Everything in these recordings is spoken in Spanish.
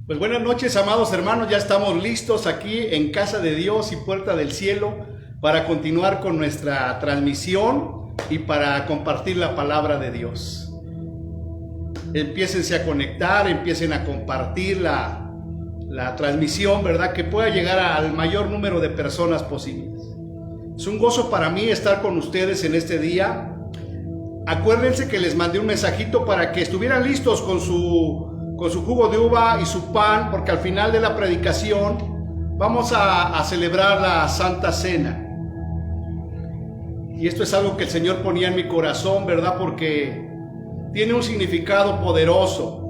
Pues buenas noches, amados hermanos, ya estamos listos aquí en Casa de Dios y Puerta del Cielo para continuar con nuestra transmisión y para compartir la palabra de Dios. Empiécense a conectar, empiecen a compartir la transmisión, ¿verdad? Que pueda llegar al mayor número de personas posibles. Es un gozo para mí estar con ustedes en este día. Acuérdense que les mandé un mensajito para que estuvieran listos con su jugo de uva y su pan, porque al final de la predicación vamos a celebrar la Santa Cena. Y esto es algo que el Señor ponía en mi corazón, ¿verdad? Porque tiene un significado poderoso.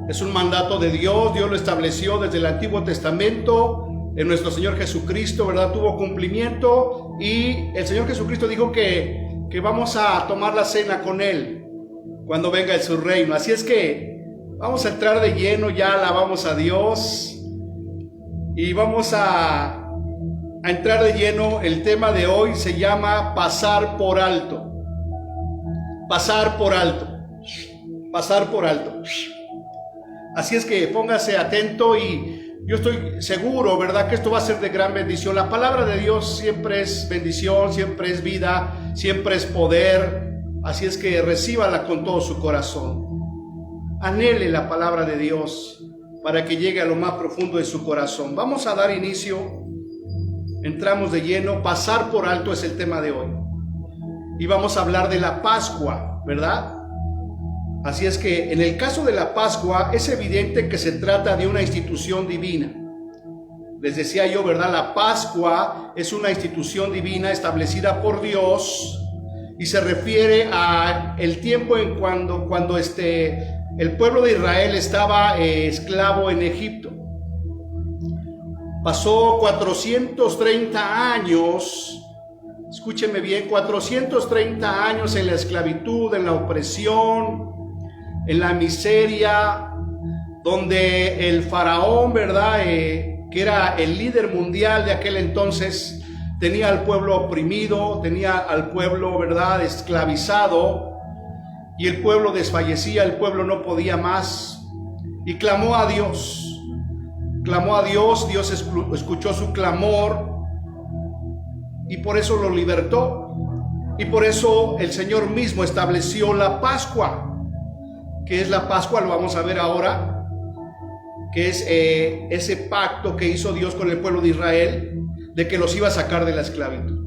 Es un mandato de Dios, Dios lo estableció desde el Antiguo Testamento, en nuestro Señor Jesucristo, ¿verdad? Tuvo cumplimiento y el Señor Jesucristo dijo que vamos a tomar la cena con Él cuando venga en su reino. Así es que vamos a entrar de lleno, ya alabamos a Dios y vamos a entrar de lleno. El tema de hoy se llama pasar por alto. Pasar por alto. Pasar por alto. Así es que póngase atento y yo estoy seguro, ¿verdad?, que esto va a ser de gran bendición. La palabra de Dios siempre es bendición, siempre es vida, siempre es poder. Así es que recíbala con todo su corazón. Anhele la palabra de Dios para que llegue a lo más profundo de su corazón. Vamos a dar inicio, entramos de lleno. Pasar por alto es el tema de hoy. Y vamos a hablar de la Pascua, ¿verdad? Así es que en el caso de la Pascua es evidente que se trata de una institución divina. Les decía yo, ¿verdad? La Pascua es una institución divina establecida por Dios y se refiere a el tiempo en cuando el pueblo de Israel estaba esclavo en Egipto. Pasó 430 años, escúcheme bien, 430 años en la esclavitud, en la opresión, en la miseria, donde el faraón, ¿verdad?, que era el líder mundial de aquel entonces, tenía al pueblo oprimido, tenía al pueblo, ¿verdad?, esclavizado. Y el pueblo desfallecía, el pueblo no podía más y clamó a Dios. Clamó a Dios, Dios escuchó su clamor y por eso lo libertó. Y por eso el Señor mismo estableció la Pascua. ¿Qué es la Pascua? Lo vamos a ver ahora. Que es ese pacto que hizo Dios con el pueblo de Israel de que los iba a sacar de la esclavitud.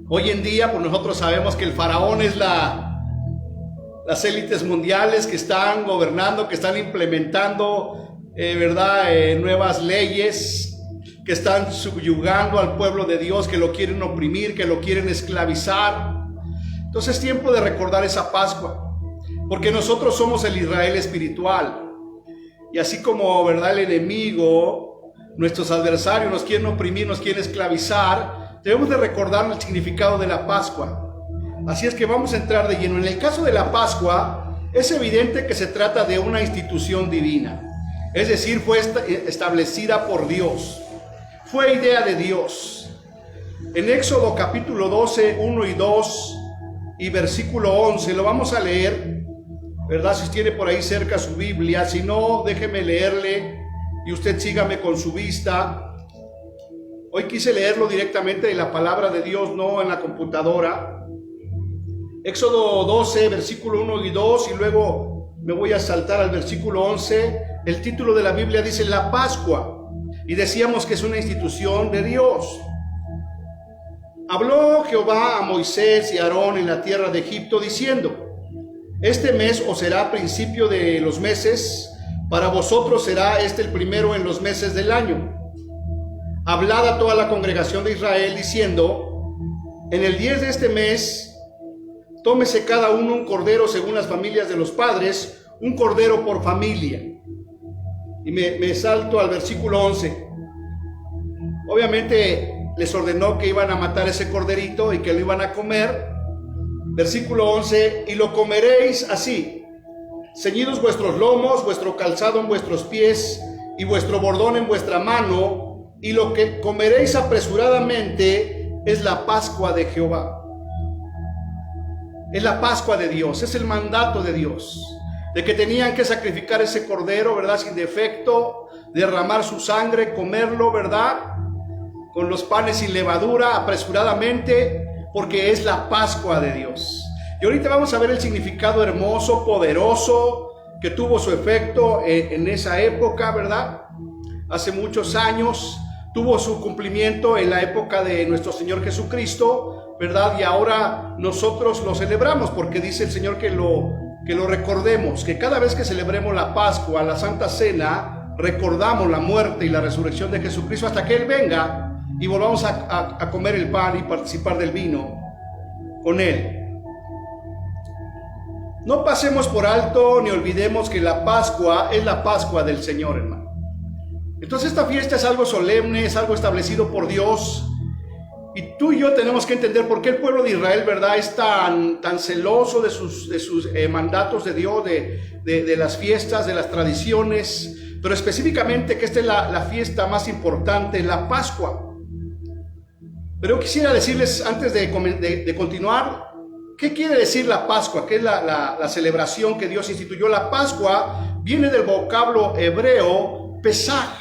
Hoy en día, pues nosotros sabemos que el faraón es las élites mundiales que están gobernando, que están implementando, nuevas leyes, que están subyugando al pueblo de Dios, que lo quieren oprimir, que lo quieren esclavizar. Entonces es tiempo de recordar esa Pascua, porque nosotros somos el Israel espiritual. Y así como, ¿verdad?, el enemigo, nuestros adversarios nos quieren oprimir, nos quieren esclavizar, debemos de recordar el significado de la Pascua. Así es que vamos a entrar de lleno. En el caso de la Pascua, es evidente que se trata de una institución divina. Es decir, fue establecida por Dios. Fue idea de Dios. En Éxodo capítulo 12, 1 y 2 y versículo 11, lo vamos a leer, ¿verdad? Si tiene por ahí cerca su Biblia, si no, déjeme leerle y usted sígame con su vista. Hoy quise leerlo directamente de la palabra de Dios, no en la computadora. Éxodo 12, versículo 1 y 2, y luego me voy a saltar al versículo 11. El título de la Biblia dice la Pascua, y decíamos que es una institución de Dios. Habló Jehová a Moisés y a Aarón en la tierra de Egipto, diciendo: este mes os será principio de los meses, para vosotros será el primero en los meses del año. Hablad a toda la congregación de Israel, diciendo: en el 10 de este mes, tómese cada uno un cordero según las familias de los padres, un cordero por familia. Y me salto al versículo 11. Obviamente les ordenó que iban a matar ese corderito y que lo iban a comer. Versículo 11, y lo comeréis así: ceñidos vuestros lomos, vuestro calzado en vuestros pies y vuestro bordón en vuestra mano, y lo que comeréis apresuradamente es la Pascua de Jehová. Es la Pascua de Dios, es el mandato de Dios. de que tenían que sacrificar ese cordero, ¿verdad? Sin defecto, derramar su sangre, comerlo, ¿verdad? Con los panes sin levadura, apresuradamente, porque es la Pascua de Dios. Y ahorita vamos a ver el significado hermoso, poderoso, que tuvo su efecto en esa época, ¿verdad? Hace muchos años, tuvo su cumplimiento en la época de nuestro Señor Jesucristo, ¿verdad? Y ahora nosotros lo celebramos, porque dice el Señor que lo recordemos, que cada vez que celebremos la Pascua, la Santa Cena, recordamos la muerte y la resurrección de Jesucristo hasta que Él venga y volvamos a comer el pan y participar del vino con Él. No pasemos por alto ni olvidemos que la Pascua es la Pascua del Señor, hermano. Entonces esta fiesta es algo solemne, es algo establecido por Dios. Y tú y yo tenemos que entender por qué el pueblo de Israel, ¿verdad?, es tan celoso de sus mandatos de Dios, de las fiestas, de las tradiciones, pero específicamente que esta es la fiesta más importante, la Pascua. Pero yo quisiera decirles, antes de continuar, ¿qué quiere decir la Pascua? ¿Qué es la celebración que Dios instituyó? La Pascua viene del vocablo hebreo Pesaj.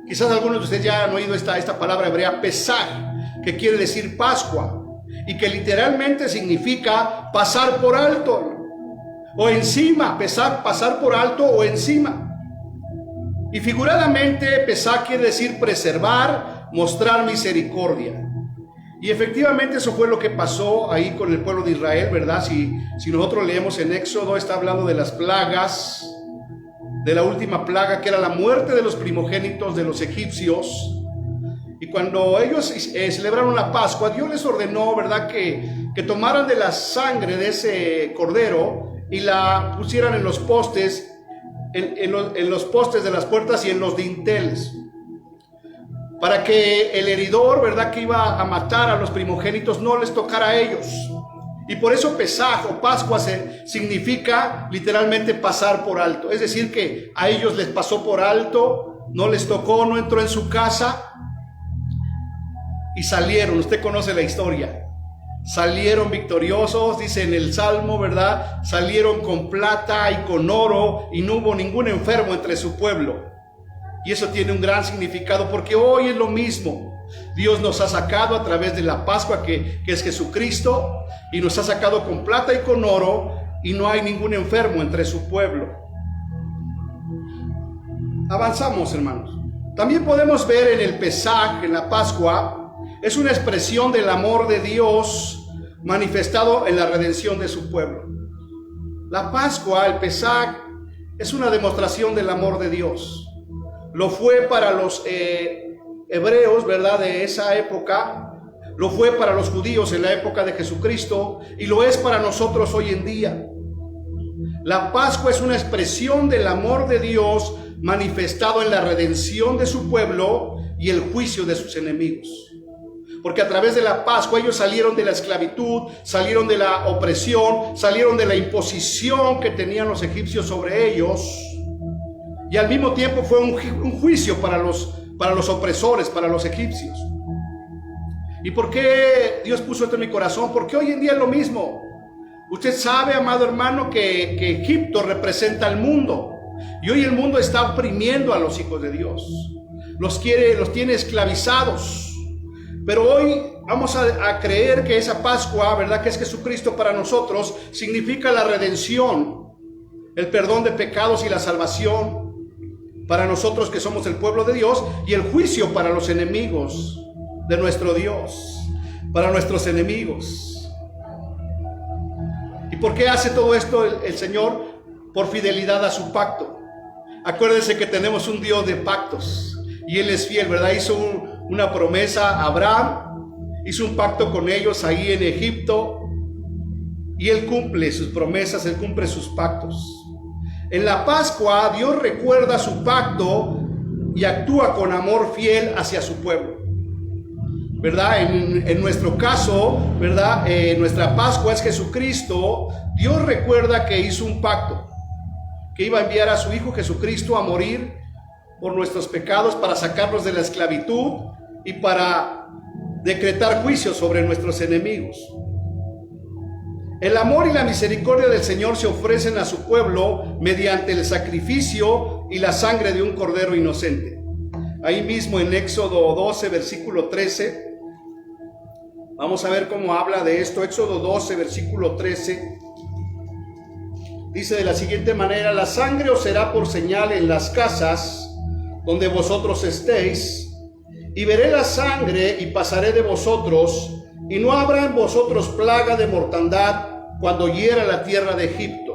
Quizás algunos de ustedes ya han oído esta palabra hebrea Pesaj, que quiere decir Pascua, y que literalmente significa pasar por alto, o encima. Pesaj, pasar por alto o encima. Y figuradamente Pesaj quiere decir preservar, mostrar misericordia. Y efectivamente eso fue lo que pasó ahí con el pueblo de Israel, ¿verdad? Si nosotros leemos en Éxodo, está hablando de las plagas, de la última plaga, que era la muerte de los primogénitos de los egipcios. Y cuando ellos celebraron la Pascua, Dios les ordenó, ¿verdad?, que tomaran de la sangre de ese cordero y la pusieran en los postes, en los postes de las puertas y en los dinteles, para que el heridor, ¿verdad?, que iba a matar a los primogénitos no les tocara a ellos. Y por eso Pesaj o Pascua significa literalmente pasar por alto. Es decir, que a ellos les pasó por alto, no les tocó, no entró en su casa y salieron. Usted conoce la historia. Salieron victoriosos, dice en el Salmo, ¿verdad? Salieron con plata y con oro y no hubo ningún enfermo entre su pueblo. Y eso tiene un gran significado, porque hoy es lo mismo. Dios nos ha sacado a través de la Pascua, que es Jesucristo, y nos ha sacado con plata y con oro, y no hay ningún enfermo entre su pueblo. Avanzamos, hermanos. También podemos ver en el Pesaj, en la Pascua, es una expresión del amor de Dios manifestado en la redención de su pueblo. La Pascua, el Pesaj, es una demostración del amor de Dios. Lo fue para los hebreos, ¿verdad?, de esa época. Lo fue para los judíos en la época de Jesucristo. Y lo es para nosotros hoy en día. La Pascua es una expresión del amor de Dios manifestado en la redención de su pueblo y el juicio de sus enemigos. Porque a través de la Pascua ellos salieron de la esclavitud, salieron de la opresión, salieron de la imposición que tenían los egipcios sobre ellos. Y al mismo tiempo fue un juicio para los opresores, para los egipcios. ¿Y por qué Dios puso esto en mi corazón? Porque hoy en día es lo mismo. Usted sabe, amado hermano, que Egipto representa al mundo. Y hoy el mundo está oprimiendo a los hijos de Dios. Los tiene esclavizados. Pero hoy vamos a creer que esa Pascua, ¿verdad?, que es Jesucristo para nosotros, significa la redención, el perdón de pecados y la salvación para nosotros que somos el pueblo de Dios, y el juicio para los enemigos de nuestro Dios, para nuestros enemigos. ¿Y por qué hace todo esto el Señor? Por fidelidad a su pacto. Acuérdense que tenemos un Dios de pactos y Él es fiel, ¿verdad? Hizo una promesa a Abraham, hizo un pacto con ellos ahí en Egipto, y Él cumple sus promesas, Él cumple sus pactos. En la Pascua Dios recuerda su pacto y actúa con amor fiel hacia su pueblo, ¿verdad? En nuestro caso, ¿verdad? Nuestra Pascua es Jesucristo. Dios recuerda que hizo un pacto, que iba a enviar a su Hijo Jesucristo a morir por nuestros pecados, para sacarnos de la esclavitud y para decretar juicio sobre nuestros enemigos. El amor y la misericordia del Señor se ofrecen a su pueblo mediante el sacrificio y la sangre de un cordero inocente. Ahí mismo en Éxodo 12, versículo 13, vamos a ver cómo habla de esto. Éxodo 12, versículo 13, dice de la siguiente manera: la sangre os será por señal en las casas donde vosotros estéis, y veré la sangre y pasaré de vosotros, y no habrá en vosotros plaga de mortandad cuando hiera la tierra de Egipto.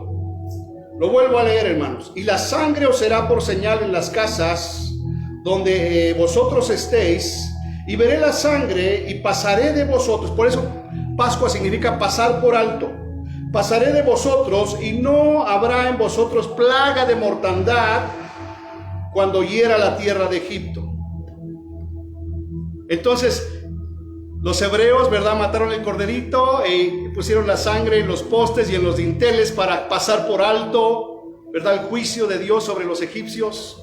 Lo vuelvo a leer, hermanos. Y la sangre os será por señal en las casas donde vosotros estéis, y veré la sangre y pasaré de vosotros. Por eso Pascua significa pasar por alto. Pasaré de vosotros y no habrá en vosotros plaga de mortandad cuando hiera la tierra de Egipto. Entonces, los hebreos, ¿verdad?, mataron el corderito y pusieron la sangre en los postes y en los dinteles para pasar por alto, ¿verdad?, el juicio de Dios sobre los egipcios.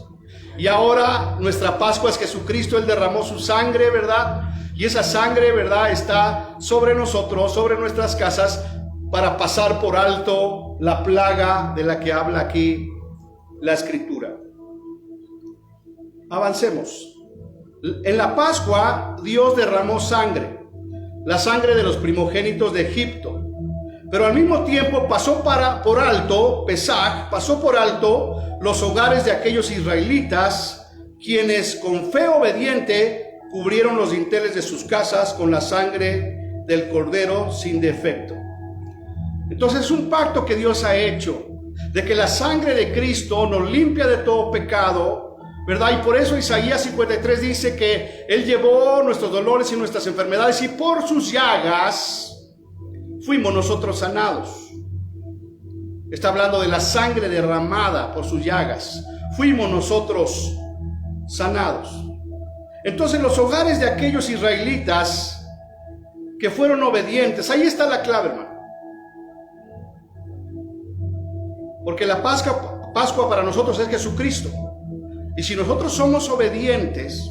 Y ahora nuestra Pascua es Jesucristo. Él derramó su sangre, ¿verdad? Y esa sangre, ¿verdad?, está sobre nosotros, sobre nuestras casas, para pasar por alto la plaga de la que habla aquí la Escritura. Avancemos. En la Pascua Dios derramó sangre, la sangre de los primogénitos de Egipto, pero al mismo tiempo pasó por alto, Pesaj, pasó por alto los hogares de aquellos israelitas, quienes con fe obediente cubrieron los dinteles de sus casas con la sangre del cordero sin defecto. Entonces es un pacto que Dios ha hecho, de que la sangre de Cristo nos limpia de todo pecado, ¿verdad? Y por eso Isaías 53 dice que Él llevó nuestros dolores y nuestras enfermedades, y por sus llagas fuimos nosotros sanados. Está hablando de la sangre derramada por sus llagas. Fuimos nosotros sanados. Entonces los hogares de aquellos israelitas que fueron obedientes, ahí está la clave, hermano. Porque la Pascua para nosotros es Jesucristo. Y si nosotros somos obedientes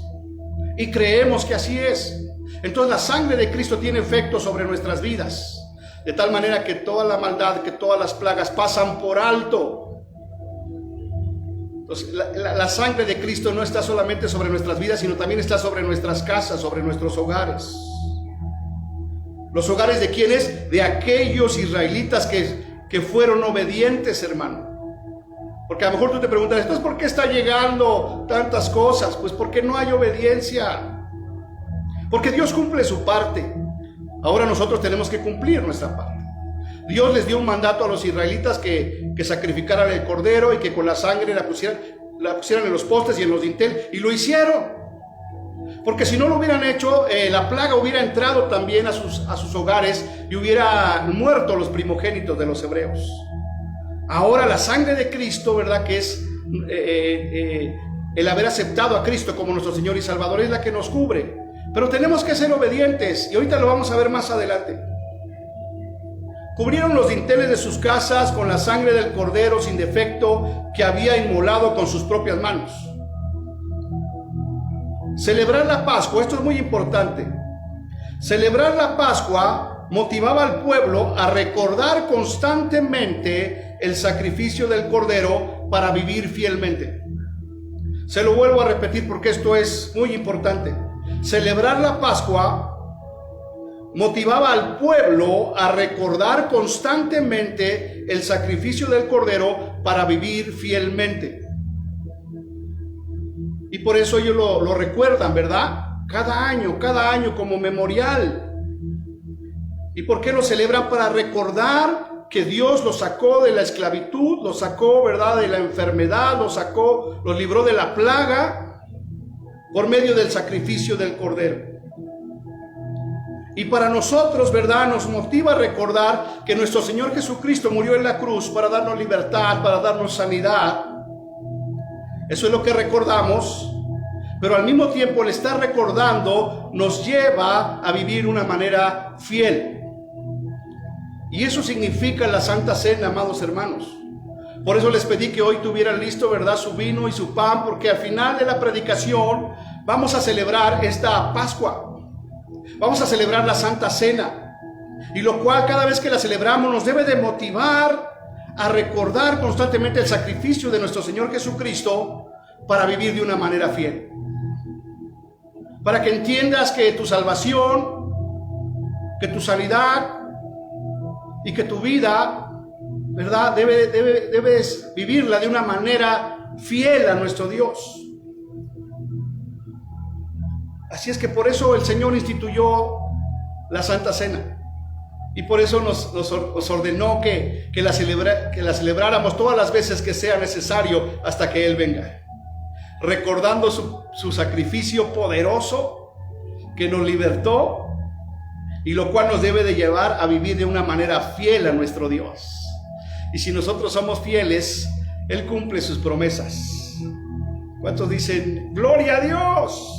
y creemos que así es, entonces la sangre de Cristo tiene efecto sobre nuestras vidas, de tal manera que toda la maldad, que todas las plagas pasan por alto. Entonces la sangre de Cristo no está solamente sobre nuestras vidas, sino también está sobre nuestras casas, sobre nuestros hogares. ¿Los hogares de quiénes? De aquellos israelitas que fueron obedientes, hermano. Porque a lo mejor tú te preguntas, entonces ¿por qué está llegando tantas cosas? Pues porque no hay obediencia. Porque Dios cumple su parte. Ahora nosotros tenemos que cumplir nuestra parte. Dios les dio un mandato a los israelitas que sacrificaran el cordero y que con la sangre la pusieran en los postes y en los dinteles. Y lo hicieron. Porque si no lo hubieran hecho, la plaga hubiera entrado también a sus hogares y hubiera muerto los primogénitos de los hebreos. Ahora la sangre de Cristo, ¿verdad?, que es el haber aceptado a Cristo como nuestro Señor y Salvador, es la que nos cubre. Pero tenemos que ser obedientes, y ahorita lo vamos a ver más adelante. Cubrieron los dinteles de sus casas con la sangre del cordero sin defecto que había inmolado con sus propias manos. Celebrar la Pascua, esto es muy importante. Celebrar la Pascua motivaba al pueblo a recordar constantemente el sacrificio del cordero para vivir fielmente. Se lo vuelvo a repetir porque esto es muy importante. Celebrar la Pascua motivaba al pueblo a recordar constantemente el sacrificio del cordero para vivir fielmente. Y por eso ellos lo recuerdan, ¿verdad? Cada año como memorial. ¿Y por qué lo celebran? Para recordar que Dios los sacó de la esclavitud, los sacó, ¿verdad?, de la enfermedad, los libró de la plaga por medio del sacrificio del cordero. Y para nosotros, ¿verdad?, nos motiva a recordar que nuestro Señor Jesucristo murió en la cruz para darnos libertad, para darnos sanidad. Eso es lo que recordamos, pero al mismo tiempo el estar recordando nos lleva a vivir de una manera fiel. Y eso significa la Santa Cena, amados hermanos. Por eso les pedí que hoy tuvieran listo, ¿verdad?, su vino y su pan, porque al final de la predicación vamos a celebrar esta Pascua. Vamos a celebrar la Santa Cena. y lo cual cada vez que la celebramos nos debe de motivar a recordar constantemente el sacrificio de nuestro Señor Jesucristo para vivir de una manera fiel. Para que entiendas que tu salvación, que tu sanidad y que tu vida, ¿verdad? Debes vivirla de una manera fiel a nuestro Dios. Así es que por eso el Señor instituyó la Santa Cena. Y por eso nos ordenó que la celebráramos todas las veces que sea necesario hasta que Él venga. Recordando su sacrificio poderoso que nos libertó y lo cual nos debe de llevar a vivir de una manera fiel a nuestro Dios. Y si nosotros somos fieles, Él cumple sus promesas. ¿Cuántos dicen, gloria a Dios?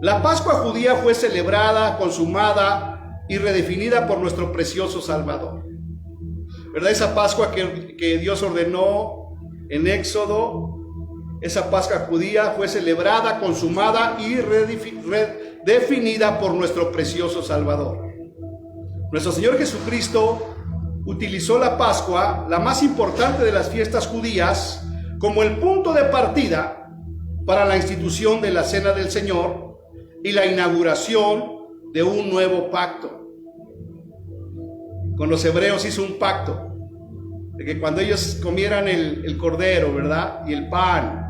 La Pascua judía fue celebrada, consumada y redefinida por nuestro precioso Salvador. ¿Verdad? Esa Pascua que Dios ordenó en Éxodo, esa Pascua judía fue celebrada, consumada y redefinida por nuestro precioso Salvador. Nuestro Señor Jesucristo utilizó la Pascua, la más importante de las fiestas judías, como el punto de partida para la institución de la Cena del Señor y la inauguración de un nuevo pacto. Con los hebreos hizo un pacto de que cuando ellos comieran el cordero, ¿verdad? Y el pan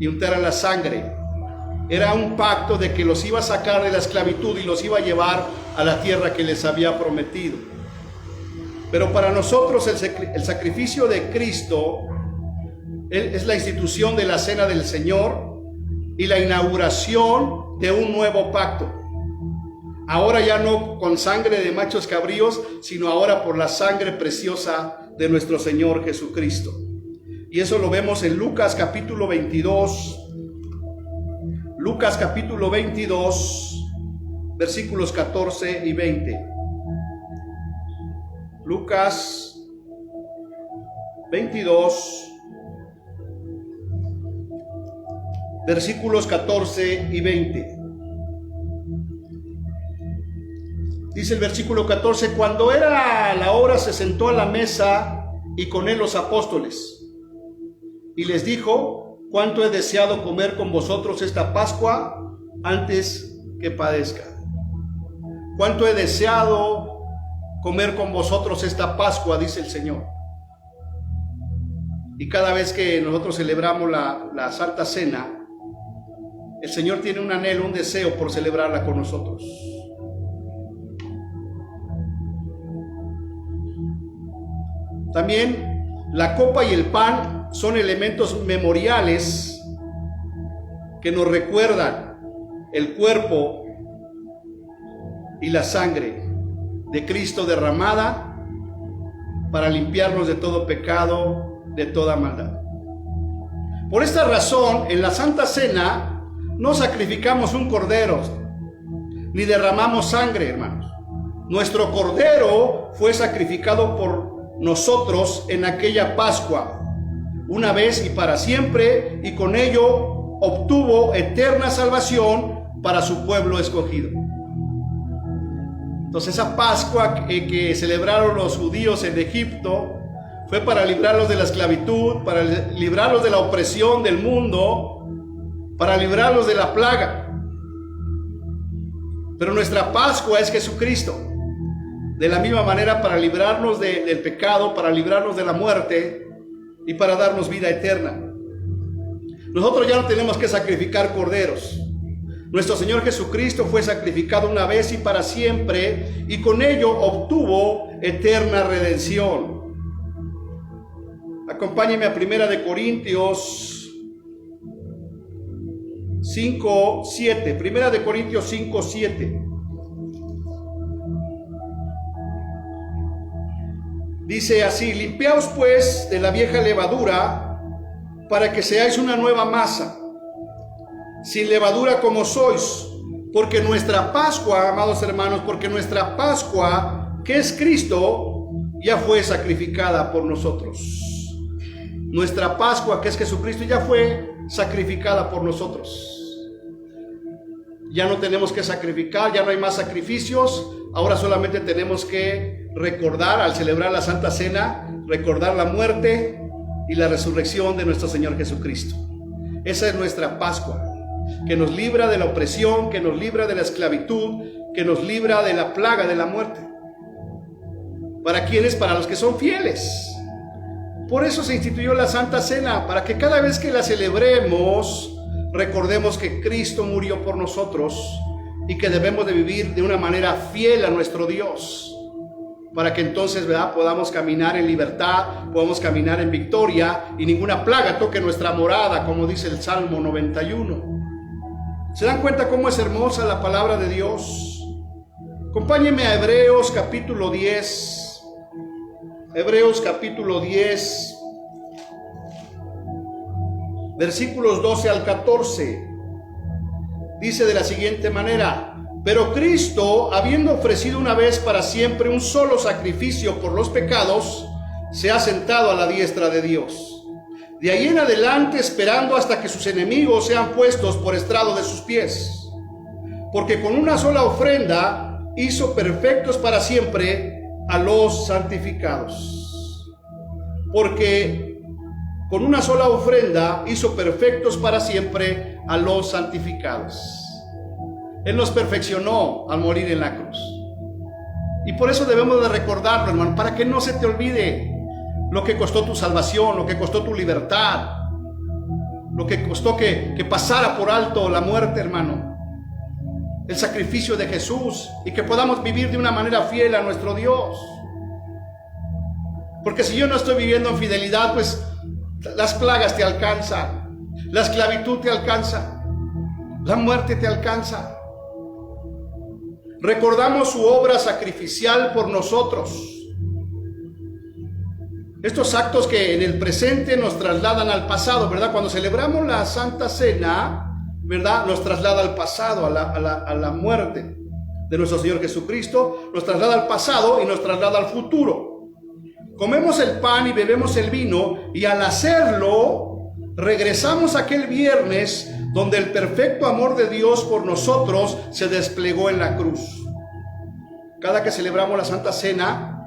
y untaran la sangre, era un pacto de que los iba a sacar de la esclavitud y los iba a llevar a la tierra que les había prometido. Pero para nosotros el sacrificio de Cristo es la institución de la Cena del Señor y la inauguración de un nuevo pacto. Ahora ya no con sangre de machos cabríos, sino ahora por la sangre preciosa de nuestro Señor Jesucristo. Y eso lo vemos en Lucas capítulo 22. Lucas capítulo 22, versículos 14 y 20. Lucas 22, versículos 14 y 20. Dice el versículo 14, cuando era la hora se sentó a la mesa y con él los apóstoles. Y les dijo, cuánto he deseado comer con vosotros esta Pascua antes que padezca. Cuánto he deseado comer con vosotros esta Pascua, dice el Señor. Y cada vez que nosotros celebramos la Santa Cena, el Señor tiene un anhelo, un deseo por celebrarla con nosotros. También la copa y el pan son elementos memoriales que nos recuerdan el cuerpo y la sangre de Cristo derramada para limpiarnos de todo pecado, de toda maldad. Por esta razón, en la Santa Cena no sacrificamos un cordero, ni derramamos sangre, hermanos. Nuestro cordero fue sacrificado por nosotros en aquella Pascua, una vez y para siempre, y con ello obtuvo eterna salvación para su pueblo escogido. Entonces esa Pascua que celebraron los judíos en Egipto fue para librarlos de la esclavitud, para librarlos de la opresión del mundo, para librarlos de la plaga. Pero nuestra Pascua es Jesucristo. De la misma manera para librarnos del pecado, para librarnos de la muerte y para darnos vida eterna. Nosotros ya no tenemos que sacrificar corderos. Nuestro Señor Jesucristo fue sacrificado una vez y para siempre, y con ello obtuvo eterna redención. Acompáñenme a 1 Corintios 5:7. 1 Corintios 5:7. Dice así: limpiaos pues de la vieja levadura, para que seáis una nueva masa, sin levadura como sois, porque nuestra Pascua, amados hermanos, porque nuestra Pascua, que es Cristo, ya fue sacrificada por nosotros. Nuestra Pascua, que es Jesucristo, ya fue sacrificada por nosotros. Ya no tenemos que sacrificar, ya no hay más sacrificios. Ahora solamente tenemos que recordar, al celebrar la Santa Cena, recordar la muerte y la resurrección de nuestro Señor Jesucristo. Esa es nuestra Pascua, que nos libra de la opresión, que nos libra de la esclavitud, que nos libra de la plaga de la muerte. ¿Para quiénes? Para los que son fieles. Por eso se instituyó la Santa Cena, para que cada vez que la celebremos, recordemos que Cristo murió por nosotros y que debemos de vivir de una manera fiel a nuestro Dios, para que entonces, ¿verdad?, podamos caminar en libertad, podamos caminar en victoria y ninguna plaga toque nuestra morada, como dice el Salmo 91. ¿Se dan cuenta cómo es hermosa la palabra de Dios? Acompáñenme a Hebreos capítulo 10. Hebreos capítulo 10, versículos 12 al 14. Dice de la siguiente manera: pero Cristo, habiendo ofrecido una vez para siempre un solo sacrificio por los pecados, se ha sentado a la diestra de Dios. De ahí en adelante, esperando hasta que sus enemigos sean puestos por estrado de sus pies. Porque con una sola ofrenda hizo perfectos para siempre a los santificados. Porque con una sola ofrenda hizo perfectos para siempre a los santificados. Él nos perfeccionó al morir en la cruz. Y por eso debemos de recordarlo, hermano, para que no se te olvide lo que costó tu salvación, lo que costó tu libertad, lo que costó que pasara por alto la muerte, hermano. El sacrificio de Jesús, y que podamos vivir de una manera fiel a nuestro Dios. Porque si yo no estoy viviendo en fidelidad, pues las plagas te alcanzan, la esclavitud te alcanza, la muerte te alcanza. Recordamos su obra sacrificial por nosotros. Estos actos que en el presente nos trasladan al pasado, ¿verdad? Cuando celebramos la Santa Cena, ¿verdad?, nos traslada al pasado, a la muerte de nuestro Señor Jesucristo, nos traslada al pasado y nos traslada al futuro. Comemos el pan y bebemos el vino, y al hacerlo, regresamos a aquel viernes donde el perfecto amor de Dios por nosotros se desplegó en la cruz. Cada que celebramos la Santa Cena,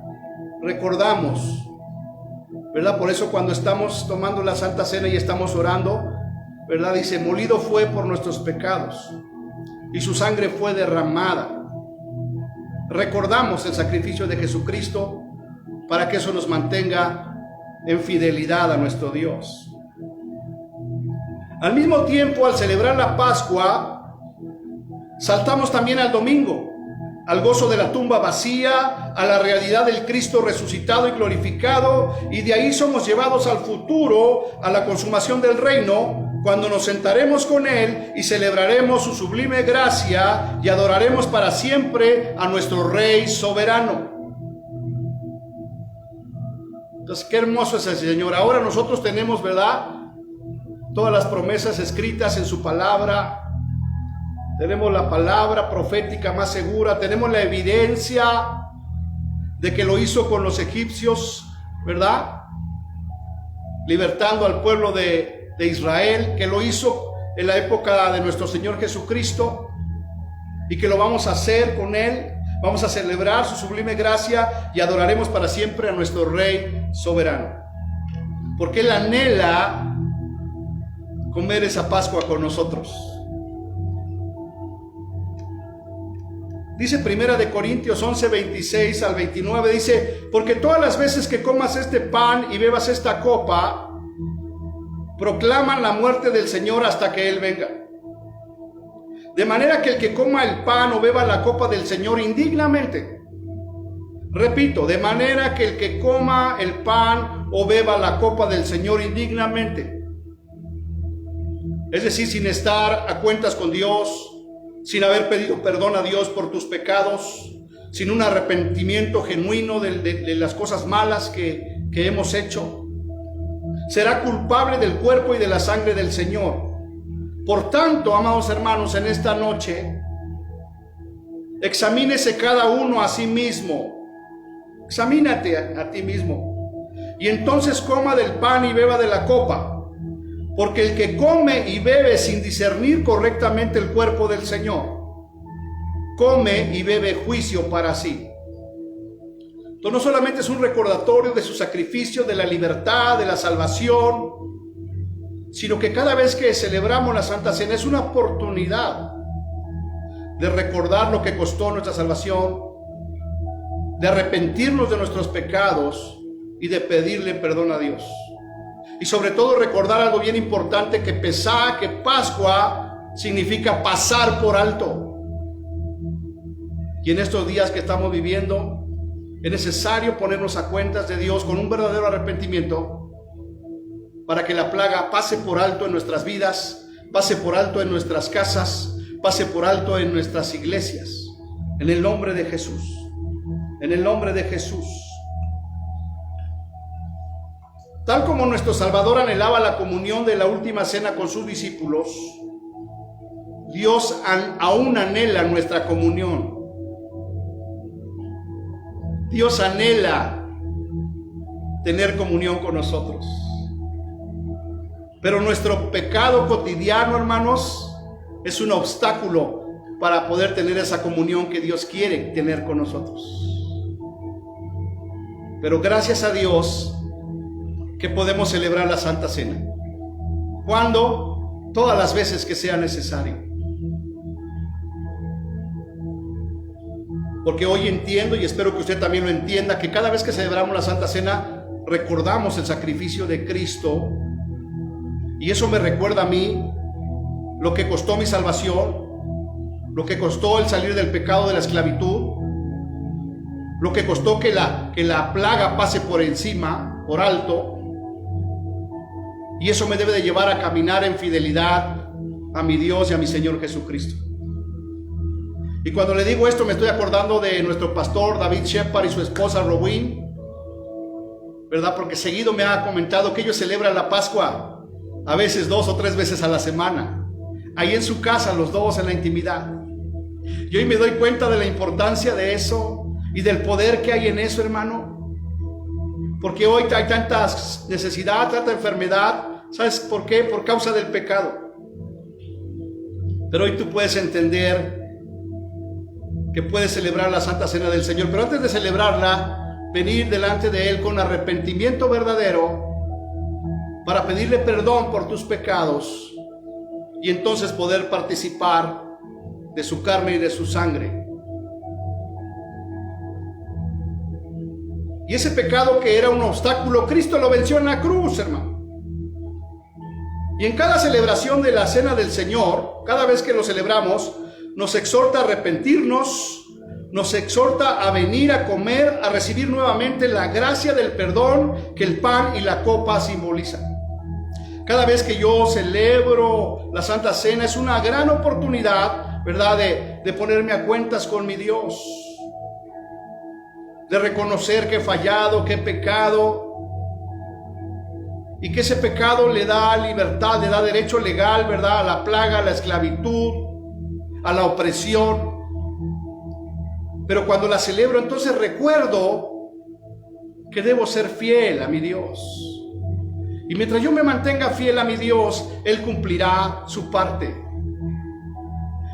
recordamos, ¿verdad? Por eso cuando estamos tomando la Santa Cena y estamos orando, ¿verdad?, dice: molido fue por nuestros pecados y su sangre fue derramada. Recordamos el sacrificio de Jesucristo para que eso nos mantenga en fidelidad a nuestro Dios. Al mismo tiempo, al celebrar la Pascua, saltamos también al domingo, al gozo de la tumba vacía, a la realidad del Cristo resucitado y glorificado, y de ahí somos llevados al futuro, a la consumación del reino, cuando nos sentaremos con Él y celebraremos su sublime gracia y adoraremos para siempre a nuestro Rey soberano. Entonces, qué hermoso es el Señor. Ahora nosotros tenemos, ¿verdad?, todas las promesas escritas en su palabra. Tenemos la palabra profética más segura. Tenemos la evidencia de que lo hizo con los egipcios, ¿verdad?, libertando al pueblo de Israel, que lo hizo en la época de nuestro Señor Jesucristo, y que lo vamos a hacer con Él. Vamos a celebrar su sublime gracia y adoraremos para siempre a nuestro Rey soberano, porque Él anhela comer esa Pascua con nosotros. Dice Primera de Corintios 11, 26 al 29, dice: porque todas las veces que comas este pan y bebas esta copa, proclaman la muerte del Señor hasta que Él venga. De manera que el que coma el pan o beba la copa del Señor indignamente, repito, de manera que el que coma el pan o beba la copa del Señor indignamente, es decir, sin estar a cuentas con Dios, sin haber pedido perdón a Dios por tus pecados, sin un arrepentimiento genuino de las cosas malas que hemos hecho, será culpable del cuerpo y de la sangre del Señor. Por tanto, amados hermanos, en esta noche, examínese cada uno a sí mismo. Examínate a ti mismo. Y entonces coma del pan y beba de la copa. Porque el que come y bebe sin discernir correctamente el cuerpo del Señor, come y bebe juicio para sí. Entonces no solamente es un recordatorio de su sacrificio, de la libertad, de la salvación, sino que cada vez que celebramos la Santa Cena es una oportunidad de recordar lo que costó nuestra salvación, de arrepentirnos de nuestros pecados y de pedirle perdón a Dios. Y sobre todo recordar algo bien importante, que Pascua significa pasar por alto. Y en estos días que estamos viviendo, es necesario ponernos a cuentas de Dios con un verdadero arrepentimiento para que la plaga pase por alto en nuestras vidas, pase por alto en nuestras casas, pase por alto en nuestras iglesias. En el nombre de Jesús. En el nombre de Jesús. Tal como nuestro Salvador anhelaba la comunión de la última cena con sus discípulos, Dios aún anhela nuestra comunión. Dios anhela tener comunión con nosotros. Pero nuestro pecado cotidiano, hermanos, es un obstáculo para poder tener esa comunión que Dios quiere tener con nosotros. Pero gracias a Dios que podemos celebrar la Santa Cena. ¿Cuándo? Todas las veces que sea necesario. Porque hoy entiendo, y espero que usted también lo entienda, que cada vez que celebramos la Santa Cena recordamos el sacrificio de Cristo, y eso me recuerda a mí lo que costó mi salvación, lo que costó el salir del pecado de la esclavitud, lo que costó que la plaga pase por encima, por alto, y eso me debe de llevar a caminar en fidelidad a mi Dios y a mi Señor Jesucristo. Y cuando le digo esto me estoy acordando de nuestro pastor David Shepard y su esposa Rowin, ¿verdad? Porque seguido me ha comentado que ellos celebran la Pascua a veces 2 o 3 veces a la semana, ahí en su casa, los dos en la intimidad. Y hoy me doy cuenta de la importancia de eso y del poder que hay en eso, hermano. Porque hoy hay tanta necesidad, tanta enfermedad. ¿Sabes por qué? Por causa del pecado. Pero hoy tú puedes entender que puedes celebrar la Santa Cena del Señor, pero antes de celebrarla, venir delante de Él con arrepentimiento verdadero para pedirle perdón por tus pecados y entonces poder participar de su carne y de su sangre. Y ese pecado que era un obstáculo, Cristo lo venció en la cruz, hermano. Y en cada celebración de la Cena del Señor, cada vez que lo celebramos, nos exhorta a arrepentirnos, nos exhorta a venir a comer, a recibir nuevamente la gracia del perdón que el pan y la copa simbolizan. Cada vez que yo celebro la Santa Cena es una gran oportunidad, ¿verdad?, de ponerme a cuentas con mi Dios, de reconocer que he fallado, que he pecado, y que ese pecado le da libertad, le da derecho legal, ¿verdad?, a la plaga, a la esclavitud, a la opresión. Pero cuando la celebro, entonces recuerdo que debo ser fiel a mi Dios. Y mientras yo me mantenga fiel a mi Dios, Él cumplirá su parte.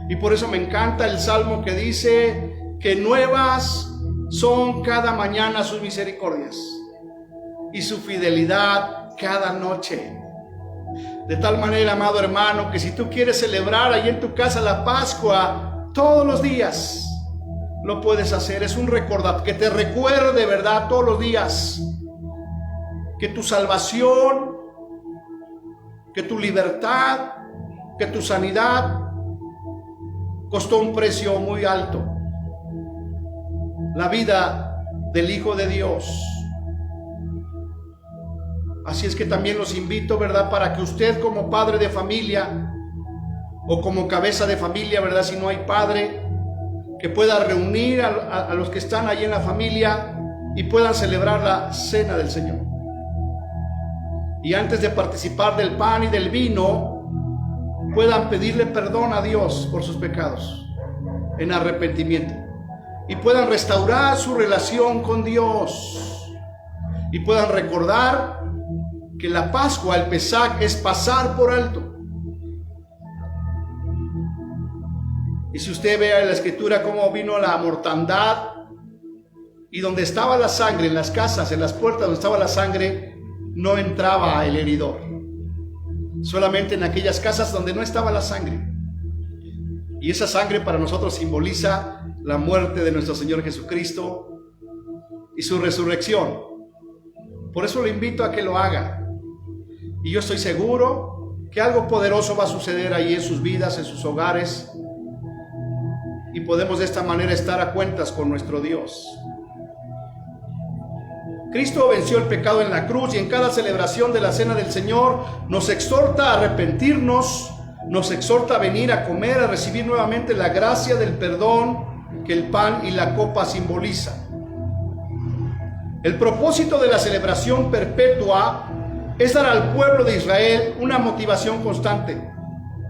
Y por eso me encanta el salmo que dice que nuevas son cada mañana sus misericordias y su fidelidad cada noche. De tal manera, amado hermano, que si tú quieres celebrar ahí en tu casa la Pascua todos los días, lo puedes hacer. Es un recordatorio que te recuerde, ¿verdad?, todos los días que tu salvación, que tu libertad, que tu sanidad costó un precio muy alto. La vida del Hijo de Dios. Así es que también los invito, ¿verdad?, para que usted como padre de familia o como cabeza de familia, ¿verdad?, si no hay padre, que pueda reunir a los que están ahí en la familia y puedan celebrar la Cena del Señor. Y antes de participar del pan y del vino, puedan pedirle perdón a Dios por sus pecados en arrepentimiento. Y puedan restaurar su relación con Dios. Y puedan recordar que la Pascua, el Pesaj, es pasar por alto. Y si usted ve en la Escritura cómo vino la mortandad, y donde estaba la sangre, en las casas, en las puertas donde estaba la sangre, no entraba el heridor. Solamente en aquellas casas donde no estaba la sangre. Y esa sangre para nosotros simboliza la muerte de nuestro Señor Jesucristo y su resurrección. Por eso lo invito a que lo haga. Y yo estoy seguro que algo poderoso va a suceder ahí en sus vidas, en sus hogares. Y podemos de esta manera estar a cuentas con nuestro Dios. Cristo venció el pecado en la cruz, y en cada celebración de la Cena del Señor nos exhorta a arrepentirnos, nos exhorta a venir a comer, a recibir nuevamente la gracia del perdón que el pan y la copa simbolizan. El propósito de la celebración perpetua es dar al pueblo de Israel una motivación constante.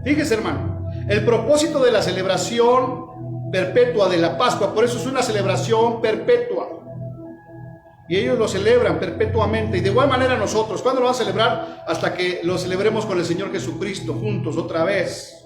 Fíjese, hermano, el propósito de la celebración perpetua de la Pascua, por eso es una celebración perpetua. Y ellos lo celebran perpetuamente. Y de igual manera nosotros, ¿cuándo lo vamos a celebrar? Hasta que lo celebremos con el Señor Jesucristo juntos otra vez.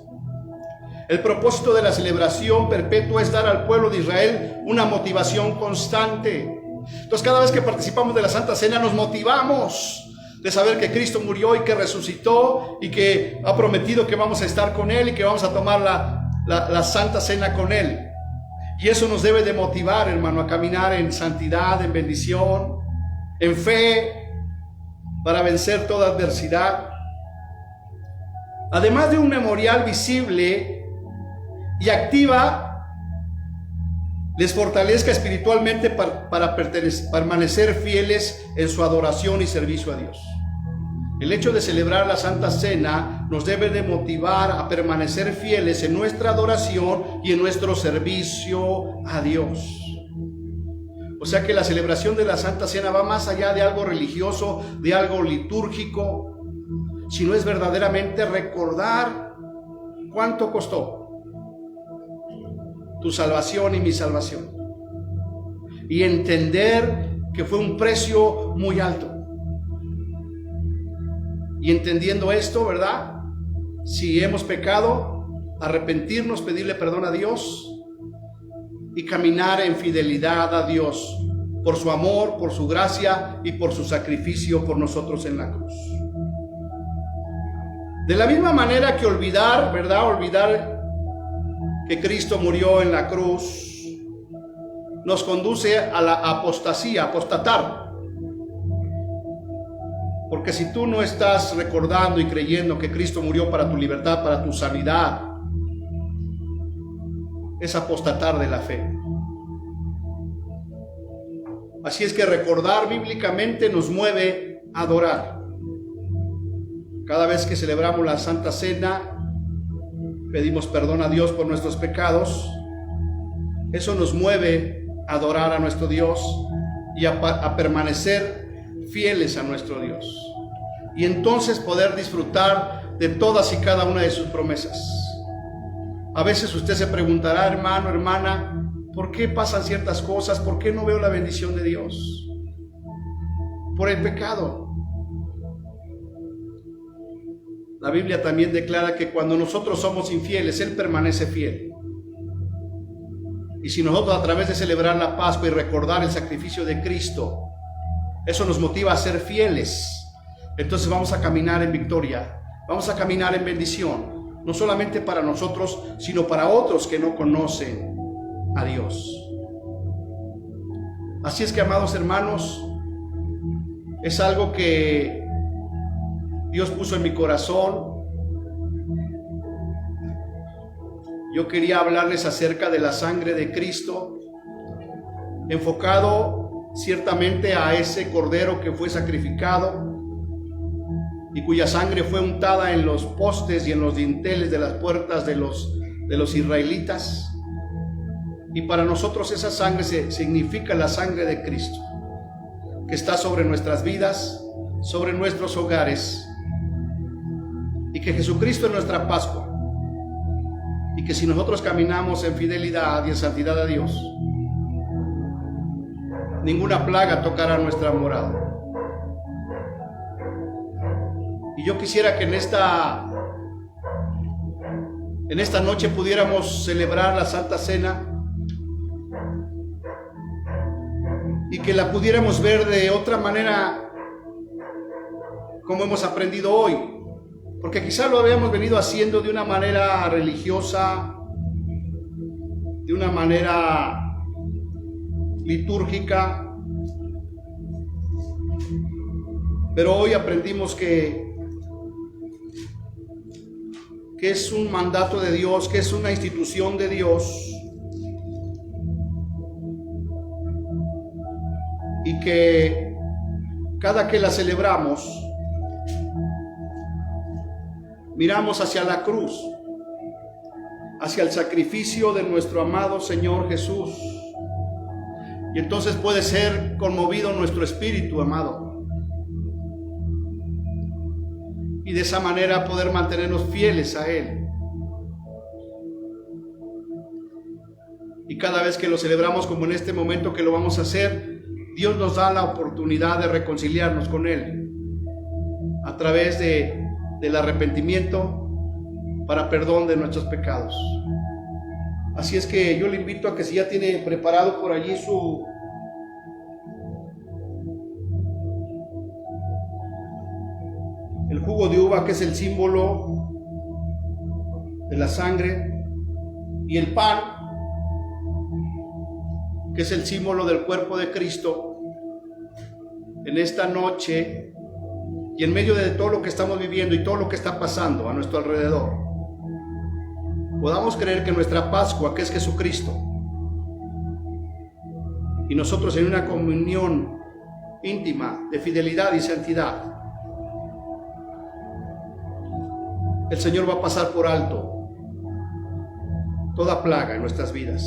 El propósito de la celebración perpetua es dar al pueblo de Israel una motivación constante. Entonces, cada vez que participamos de la Santa Cena nos motivamos de saber que Cristo murió y que resucitó y que ha prometido que vamos a estar con Él y que vamos a tomar la Santa Cena con Él. Y eso nos debe de motivar, hermano, a caminar en santidad, en bendición, en fe, para vencer toda adversidad. Además de un memorial visible y activa, les fortalezca espiritualmente para permanecer fieles en su adoración y servicio a Dios. El hecho de celebrar la Santa Cena nos debe de motivar a permanecer fieles en nuestra adoración y en nuestro servicio a Dios. O sea que la celebración de la Santa Cena va más allá de algo religioso, de algo litúrgico, sino es verdaderamente recordar cuánto costó tu salvación y mi salvación, y entender que fue un precio muy alto. Y entendiendo esto, ¿verdad? Si hemos pecado, arrepentirnos, pedirle perdón a Dios y caminar en fidelidad a Dios por su amor, por su gracia y por su sacrificio por nosotros en la cruz. De la misma manera que olvidar, ¿verdad? Olvidar que Cristo murió en la cruz nos conduce a la apostasía, apostatar. Porque si tú no estás recordando y creyendo que Cristo murió para tu libertad, para tu sanidad, es apostatar de la fe. Así es que recordar bíblicamente nos mueve a adorar. Cada vez que celebramos la Santa Cena, pedimos perdón a Dios por nuestros pecados. Eso nos mueve a adorar a nuestro Dios y a permanecer fieles a nuestro Dios, y entonces poder disfrutar de todas y cada una de sus promesas. A veces usted se preguntará, hermano, hermana, ¿por qué pasan ciertas cosas? ¿Por qué no veo la bendición de Dios? Por el pecado. La Biblia también declara que cuando nosotros somos infieles, Él permanece fiel. Y si nosotros, a través de celebrar la Pascua y recordar el sacrificio de Cristo, eso nos motiva a ser fieles, entonces vamos a caminar en victoria, vamos a caminar en bendición, no solamente para nosotros, sino para otros que no conocen a Dios. Así es que, amados hermanos, es algo que Dios puso en mi corazón. Yo quería hablarles acerca de la sangre de Cristo, enfocado ciertamente a ese cordero que fue sacrificado y cuya sangre fue untada en los postes y en los dinteles de las puertas de los israelitas. Y para nosotros esa sangre significa la sangre de Cristo, que está sobre nuestras vidas, sobre nuestros hogares, y que Jesucristo es nuestra Pascua, y que si nosotros caminamos en fidelidad y en santidad a Dios, ninguna plaga tocará nuestra morada. Y yo quisiera que en esta noche pudiéramos celebrar la Santa Cena y que la pudiéramos ver de otra manera como hemos aprendido hoy, porque quizá lo habíamos venido haciendo de una manera religiosa, de una manera litúrgica, pero hoy aprendimos que es un mandato de Dios, que es una institución de Dios, y que cada que la celebramos miramos hacia la cruz, hacia el sacrificio de nuestro amado Señor Jesús, y entonces puede ser conmovido nuestro espíritu, amado, y de esa manera poder mantenernos fieles a Él. Y cada vez que lo celebramos, como en este momento que lo vamos a hacer, Dios nos da la oportunidad de reconciliarnos con Él a través del arrepentimiento para perdón de nuestros pecados. Así es que yo le invito a que, si ya tiene preparado por allí el jugo de uva, que es el símbolo de la sangre, y el pan, que es el símbolo del cuerpo de Cristo, en esta noche y en medio de todo lo que estamos viviendo y todo lo que está pasando a nuestro alrededor, podamos creer que nuestra Pascua, que es Jesucristo, y nosotros en una comunión íntima de fidelidad y santidad, el Señor va a pasar por alto toda plaga en nuestras vidas.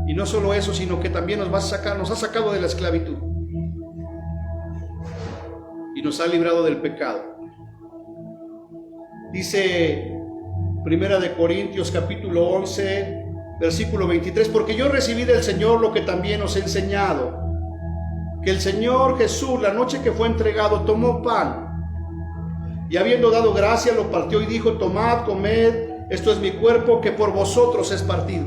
Y no solo eso, sino que también nos ha sacado de la esclavitud y nos ha librado del pecado. Dice Primera de Corintios capítulo 11, versículo 23, porque yo recibí del Señor lo que también os he enseñado, que el Señor Jesús, la noche que fue entregado, tomó pan, y habiendo dado gracia, lo partió y dijo: tomad, comed, esto es mi cuerpo que por vosotros es partido.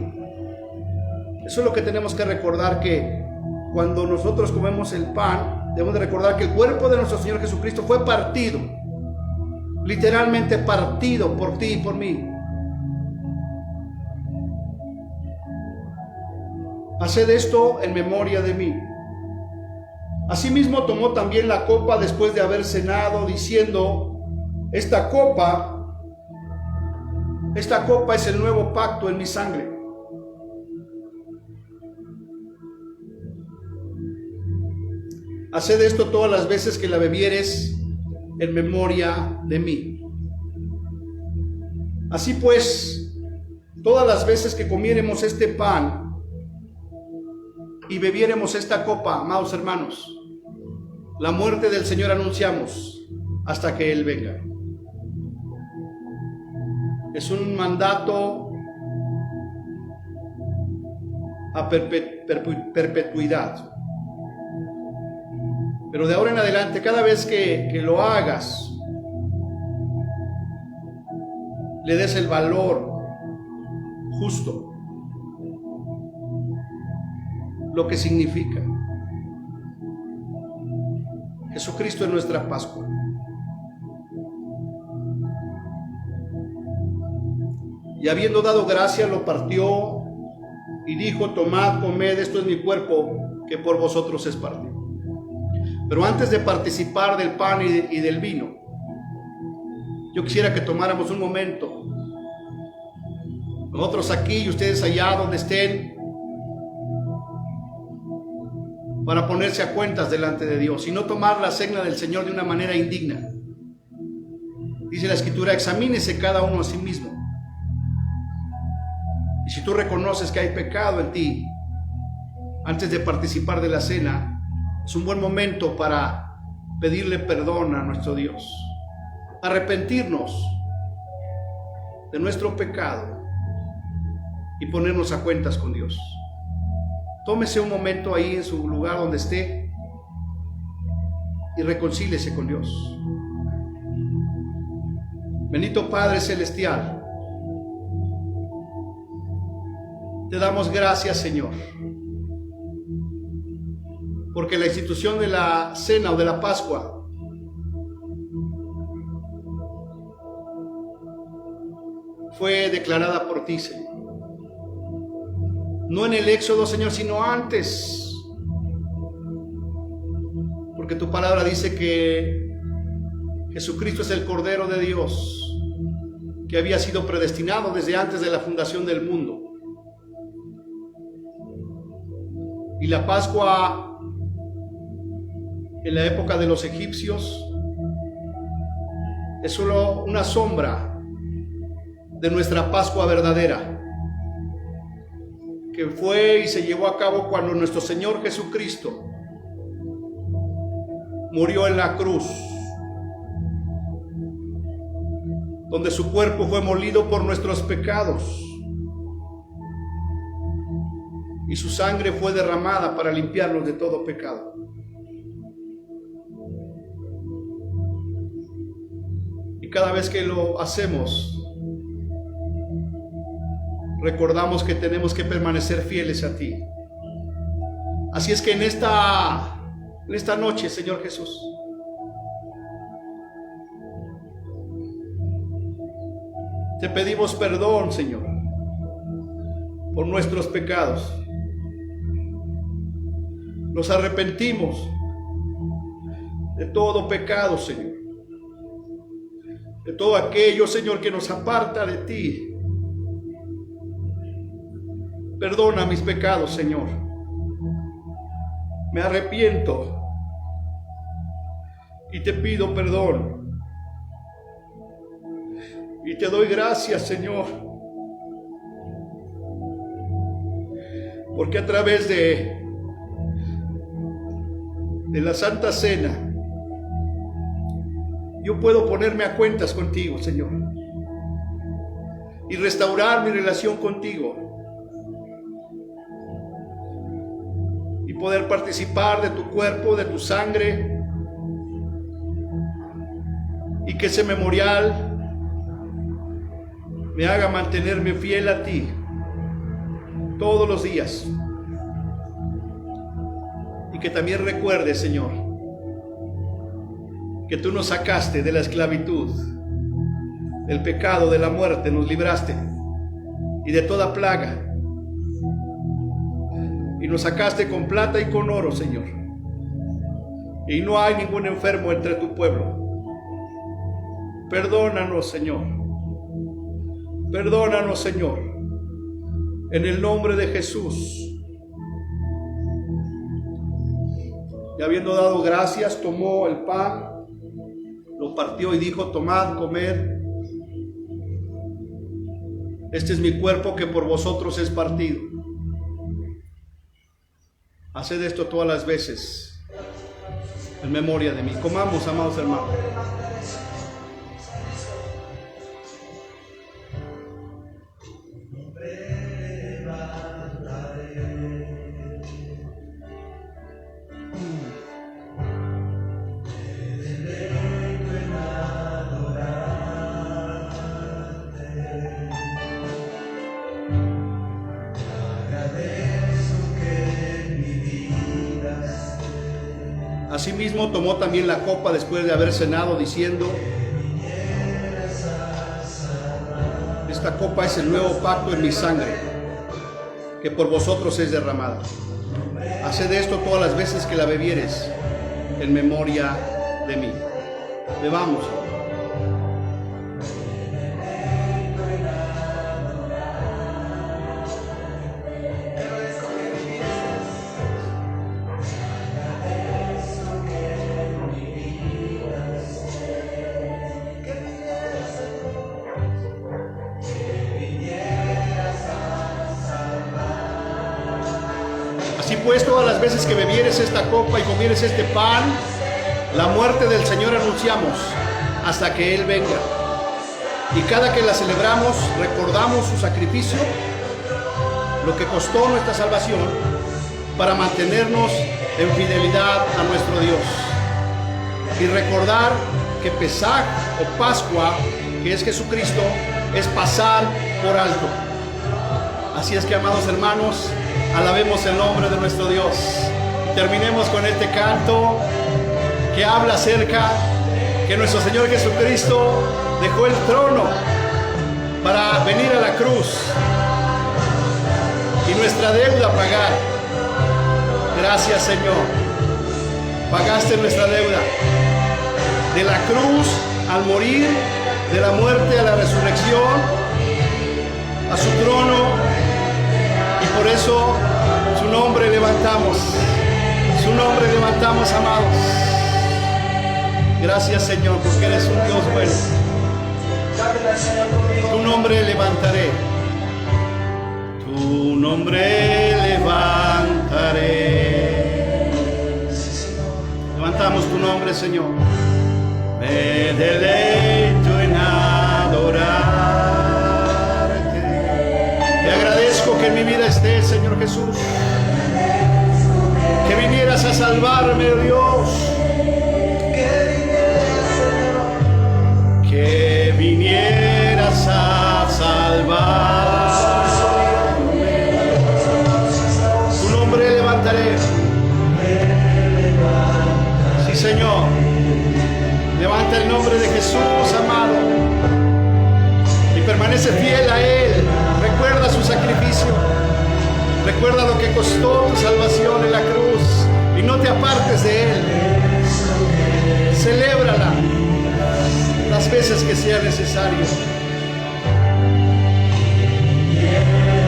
Eso es lo que tenemos que recordar, que cuando nosotros comemos el pan, debemos de recordar que el cuerpo de nuestro Señor Jesucristo fue partido, literalmente partido por ti y por mí. Haced esto en memoria de mí. Asimismo tomó también la copa después de haber cenado, diciendo: esta copa es el nuevo pacto en mi sangre. Haced esto todas las veces que la bebieres en memoria de mí. Así pues, todas las veces que comiéremos este pan y bebiéremos esta copa, amados hermanos, la muerte del Señor anunciamos hasta que Él venga. Es un mandato a perpetuidad. Pero de ahora en adelante, cada vez que lo hagas, le des el valor justo, lo que significa. Jesucristo es nuestra Pascua. Y habiendo dado gracia, lo partió y dijo: tomad, comed, esto es mi cuerpo que por vosotros es partido. Pero antes de participar del pan y del vino, yo quisiera que tomáramos un momento, nosotros aquí y ustedes allá donde estén, para ponerse a cuentas delante de Dios y no tomar la cena del Señor de una manera indigna. Dice la Escritura: examínese cada uno a sí mismo. Y si tú reconoces que hay pecado en ti, antes de participar de la cena, es un buen momento para pedirle perdón a nuestro Dios, arrepentirnos de nuestro pecado y ponernos a cuentas con Dios. Tómese un momento ahí en su lugar donde esté y reconcíliese con Dios. Bendito Padre Celestial, te damos gracias, Señor, porque la institución de la cena o de la Pascua fue declarada por ti, Señor. No en el Éxodo, Señor, sino antes. Porque tu palabra dice que Jesucristo es el Cordero de Dios, que había sido predestinado desde antes de la fundación del mundo. Y la Pascua en la época de los egipcios es solo una sombra de nuestra Pascua verdadera, que fue y se llevó a cabo cuando nuestro Señor Jesucristo murió en la cruz, donde su cuerpo fue molido por nuestros pecados y su sangre fue derramada para limpiarnos de todo pecado. Y cada vez que lo hacemos, recordamos que tenemos que permanecer fieles a ti. Así es que en esta noche, Señor Jesús, te pedimos perdón, Señor, por nuestros pecados. Nos arrepentimos de todo pecado, Señor, de todo aquello, Señor, que nos aparta de ti. Perdona mis pecados, Señor. Me arrepiento y te pido perdón. Y te doy gracias, Señor, porque a través de la Santa Cena yo puedo ponerme a cuentas contigo, Señor, y restaurar mi relación contigo, y poder participar de tu cuerpo, de tu sangre, y que ese memorial me haga mantenerme fiel a ti todos los días. Y que también recuerde, Señor, que tú nos sacaste de la esclavitud, del pecado, de la muerte, nos libraste, y de toda plaga. Y nos sacaste con plata y con oro, Señor. Y no hay ningún enfermo entre tu pueblo. Perdónanos, Señor. Perdónanos, Señor. En el nombre de Jesús. Y habiendo dado gracias, tomó el pan, lo partió y dijo: tomad, comed. Este es mi cuerpo que por vosotros es partido. Haced esto todas las veces en memoria de mí. Comamos, amados hermanos. Asimismo tomó también la copa después de haber cenado, diciendo: esta copa es el nuevo pacto en mi sangre, que por vosotros es derramada. Haced esto todas las veces que la bebieres, en memoria de mí. Bebamos. Así pues, todas las veces que bebieres esta copa y comieres este pan, la muerte del Señor anunciamos hasta que Él venga. Y cada que la celebramos, recordamos su sacrificio, lo que costó nuestra salvación, para mantenernos en fidelidad a nuestro Dios. y recordar que Pesaj o Pascua, que es Jesucristo, es pasar por alto. Así es que, amados hermanos, alabemos el nombre de nuestro Dios. Terminemos con este canto que habla acerca que nuestro Señor Jesucristo dejó el trono para venir a la cruz y nuestra deuda pagar. Gracias, Señor. Pagaste nuestra deuda. De la cruz al morir, de la muerte a la resurrección, a su trono, y por eso su nombre levantamos. Su nombre levantamos, amados. Gracias, Señor, porque eres un Dios bueno. Tu nombre levantaré. Tu nombre levantaré. Levantamos tu nombre, Señor. Me deleito en adorarte. Te agradezco que en mi vida estés, Señor Jesús. Que vinieras a salvarme, oh Dios. Que vinieras a salvarme. Tu nombre levantaré. Sí, Señor. Levanta el nombre de Jesús, amado, y permanece fiel a Él. Recuerda su sacrificio. Recuerda lo que costó tu salvación en la cruz y no te apartes de Él. Celébrala las veces que sea necesario.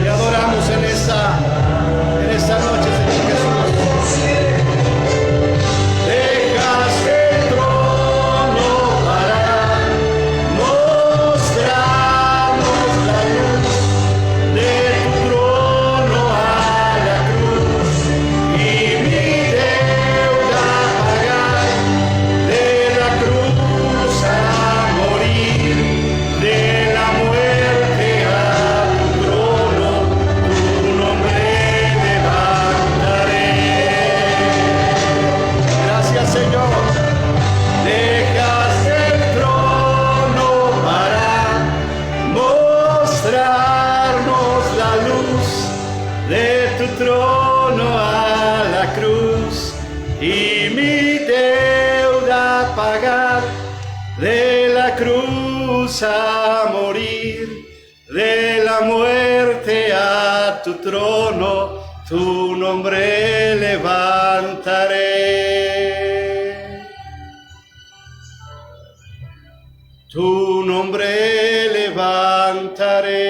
Te adoramos en esta noche, Señor Jesús. Dejaste el trono para mostrarnos la luz de tu trono a la cruz y mi deuda pagar, de la cruz a morir, de la muerte a tu trono, tu nombre levantaré. Gracias, Señor. Dejaste el trono para mostrarnos la luz de tu trono a la cruz y mi deuda pagar, de la cruz a morir, de la muerte a tu trono, tu nombre levantaré. Tu nombre levantaré.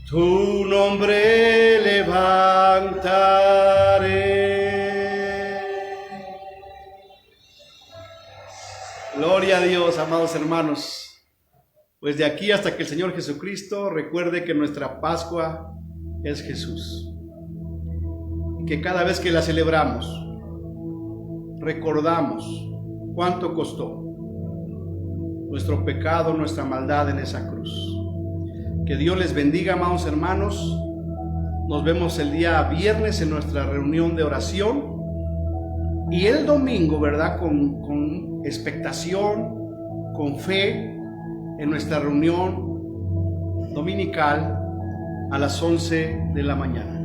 Tu nombre levantaré. Gloria a Dios, amados hermanos. Pues de aquí hasta que el Señor Jesucristo recuerde que nuestra Pascua es Jesús. Y que cada vez que la celebramos, recordamos cuánto costó nuestro pecado, nuestra maldad en esa cruz. Que Dios les bendiga, amados hermanos. Nos vemos el día viernes en nuestra reunión de oración. Y el domingo, ¿verdad? Con expectación, con fe, en nuestra reunión dominical a las 11 de la mañana.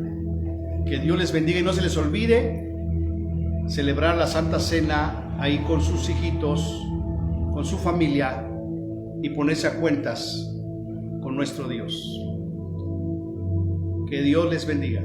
Que Dios les bendiga y no se les olvide celebrar la Santa Cena ahí con sus hijitos, con su familia, y ponerse a cuentas con nuestro Dios. Que Dios les bendiga.